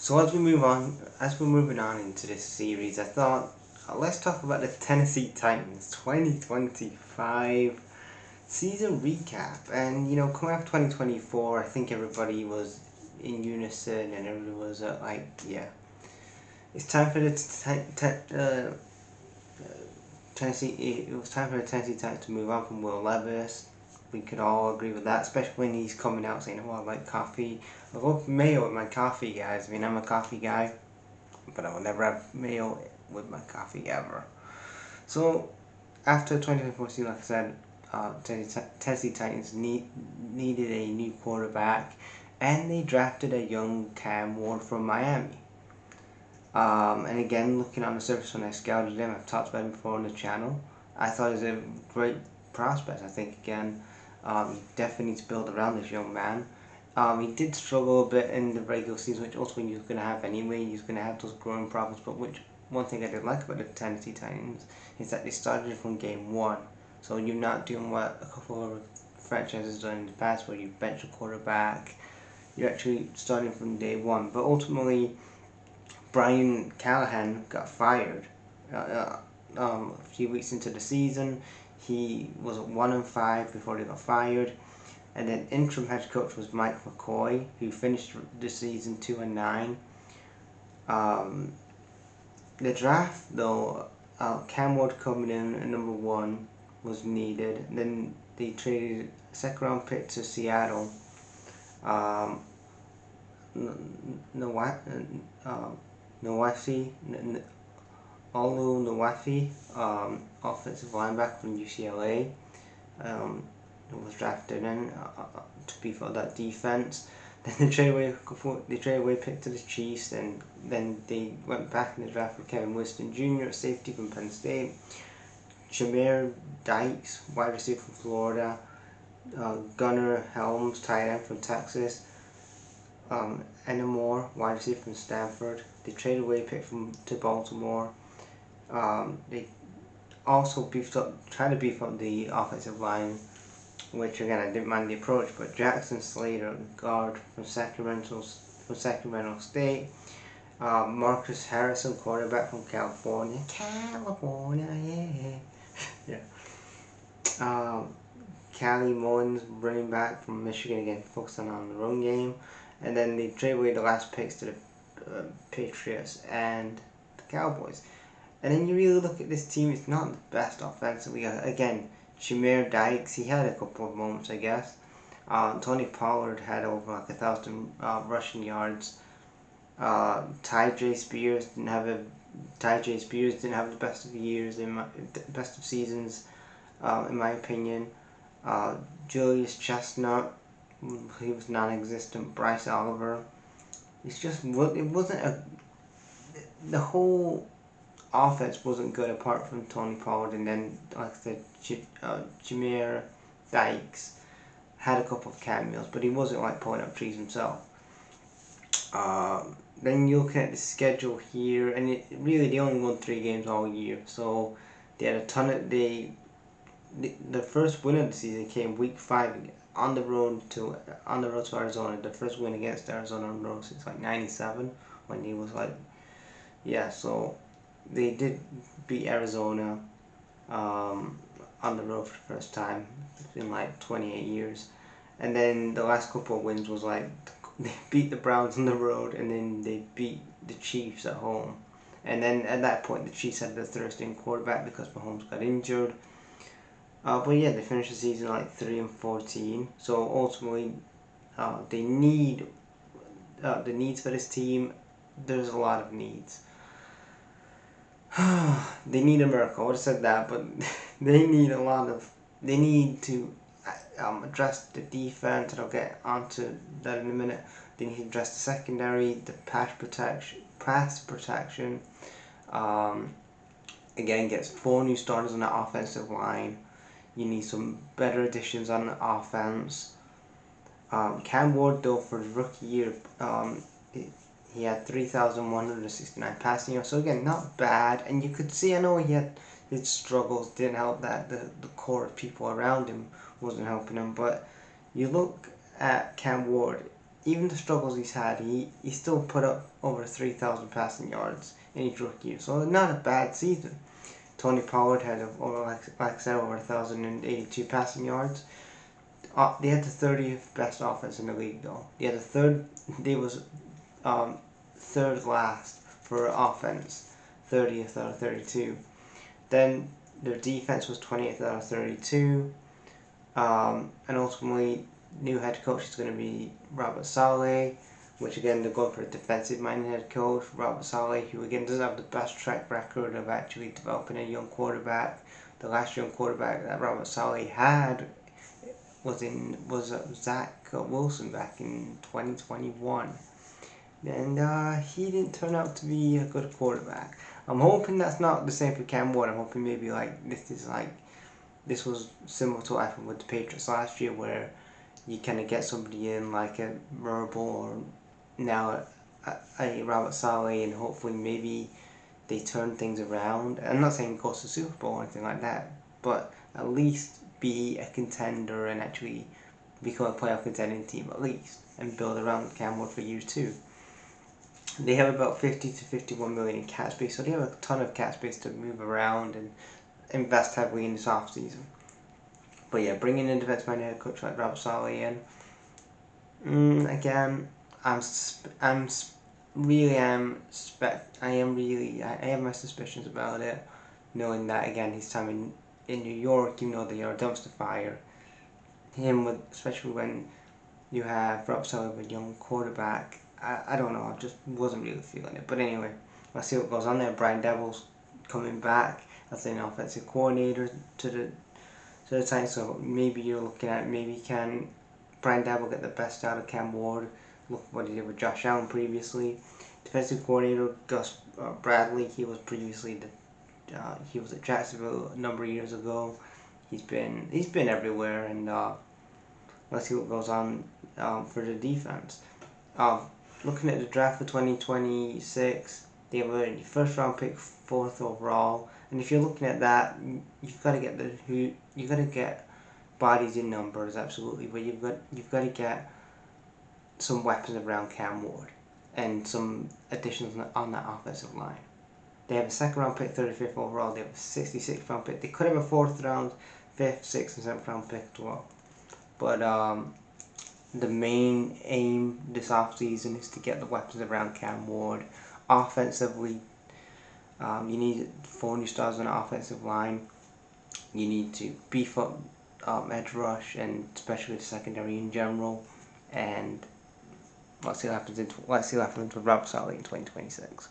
So as we're moving on into this series, I thought let's talk about the Tennessee Titans 2025 season recap. And coming out of 2024, I think everybody was in unison and everybody was like, yeah, it's time for the Tennessee. It was time for the Tennessee Titans to move on from Will Levis. We could all agree with that, especially when he's coming out saying, "Oh, I like coffee. I love mayo with my coffee, guys." I mean, I'm a coffee guy, but I will never have mayo with my coffee ever. So after 2024 season, like I said, Tennessee Titans needed a new quarterback, and they drafted a young Cam Ward from Miami. And again, looking on the surface when I scouted him, I've talked about him before on the channel. I thought he was a great prospect. I think again, he definitely needs to build around this young man. He did struggle a bit in the regular season, which ultimately you're going to have anyway. He's going to have those growing problems. But one thing I did like about the Tennessee Titans is that they started from game one. So you're not doing what a couple of franchises done in the past, where you bench a quarterback. You're actually starting from day one. But ultimately, Brian Callahan got fired a few weeks into the season. He was at 1-5 before he got fired, and then interim head coach was Mike McCoy, who finished the season 2-9. The draft though, Cam Ward coming in at number one was needed. And then they traded a second round pick to Seattle. Nawafi Olu Nawafi, offensive linebacker from UCLA, was drafted in to beef up that defense. Then they traded away pick to the Chiefs, and then they went back in the draft for Kevin Winston Jr. at safety from Penn State, Jameer Dykes, wide receiver from Florida, Gunnar Helms, tight end from Texas, Enamore, wide receiver from Stanford. They traded away pick to Baltimore. They also tried to beef up the offensive line, which again I didn't mind the approach. But Jackson Slater, guard from Sacramento State. Marcus Harrison, quarterback from California, yeah. Callie Mullins, running back from Michigan, again focusing on the run game. And then they trade away the last picks to the Patriots and the Cowboys. And then you really look at this team, it's not the best offensively. Again, Jameer Dykes, he had a couple of moments, I guess. Tony Pollard had over like 1,000 rushing yards. Ty J. Spears didn't have the best of years, best of seasons, in my opinion. Julius Chestnut, he was non-existent. Bryce Oliver, the whole offense wasn't good apart from Tony Pollard, and then like I said, Jameer Dykes had a couple of cameos, but he wasn't like pulling up trees himself. Then you look at the schedule here, and they only won 3 games all year, so they had a ton of the first win of the season came week 5 on the road to Arizona. The first win against Arizona on the road since like '97, when he was like, yeah. So they did beat Arizona on the road for the first time in like 28 years. And then the last couple of wins was like they beat the Browns on the road, and then they beat the Chiefs at home. And then at that point, the Chiefs had the third string quarterback because Mahomes got injured. But yeah, they finished the season like 3-14. So ultimately, they need the needs for this team. There's a lot of needs. They need a miracle. I would have said that, but they need a lot of. They need to address the defense, and I'll get onto that in a minute. They need to address the secondary, the pass protection. Again, gets 4 new starters on the offensive line. You need some better additions on the offense. Cam Ward, though, for his rookie year, he had 3,169 passing yards. So again, not bad. And you could see, I know he had his struggles, didn't help that the core of people around him wasn't helping him. But you look at Cam Ward, even the struggles he's had, he still put up over 3,000 passing yards in each rookie year. So not a bad season. Tony Pollard had over, like I said, over 1,082 passing yards. They had the 30th best offense in the league, though. They was third last for offense, 30th out of 32. Then their defense was 20th out of 32. And ultimately, new head coach is going to be Robert Saleh, which again, they're going for a defensive-minded head coach. Robert Saleh, who again doesn't have the best track record of actually developing a young quarterback. The last young quarterback that Robert Saleh had was Zach Wilson back in 2021, and he didn't turn out to be a good quarterback. I'm hoping that's not the same for Cam Ward. I'm hoping maybe this was similar to what happened with the Patriots last year, where you kind of get somebody in like a Verbal or now a Robert Saleh, and hopefully maybe they turn things around. I'm not saying go to the Super Bowl or anything like that, but at least be a contender and actually become a playoff contending team at least, and build around Cam Ward for years too. They have about 50 to 51 million in cap space, so they have a ton of cap space to move around and invest heavily in this offseason. But yeah, bringing in defensive minded head coach like Robert Saleh in, again, I have my suspicions about it, knowing that again his time in New York, even though they are a dumpster fire, especially when you have Rob Saleh, a young quarterback, I don't know, I just wasn't really feeling it. But anyway, let's see what goes on there. Brian Daboll's coming back as an offensive coordinator to the Titans, so maybe you're looking at can Brian Daboll get the best out of Cam Ward. Look what he did with Josh Allen previously. Defensive coordinator Gus Bradley, he was previously he was at Jacksonville a number of years ago. He's been everywhere, and let's see what goes on for the defense. Looking at the draft for 2026, they have a first round pick, 4th overall, and if you're looking at that, you've got to get bodies in numbers, absolutely, but you've got to get some weapons around Cam Ward and some additions on that offensive line. They have a 2nd round pick, 35th overall. They have a 66th round pick. They could have a 4th round, 5th, 6th, and 7th round pick as well. But the main aim this offseason is to get the weapons around Cam Ward. Offensively, you need 4 new stars on the offensive line. You need to beef up edge rush, and especially the secondary in general. And let's see what happens with Robert Saleh in 2026.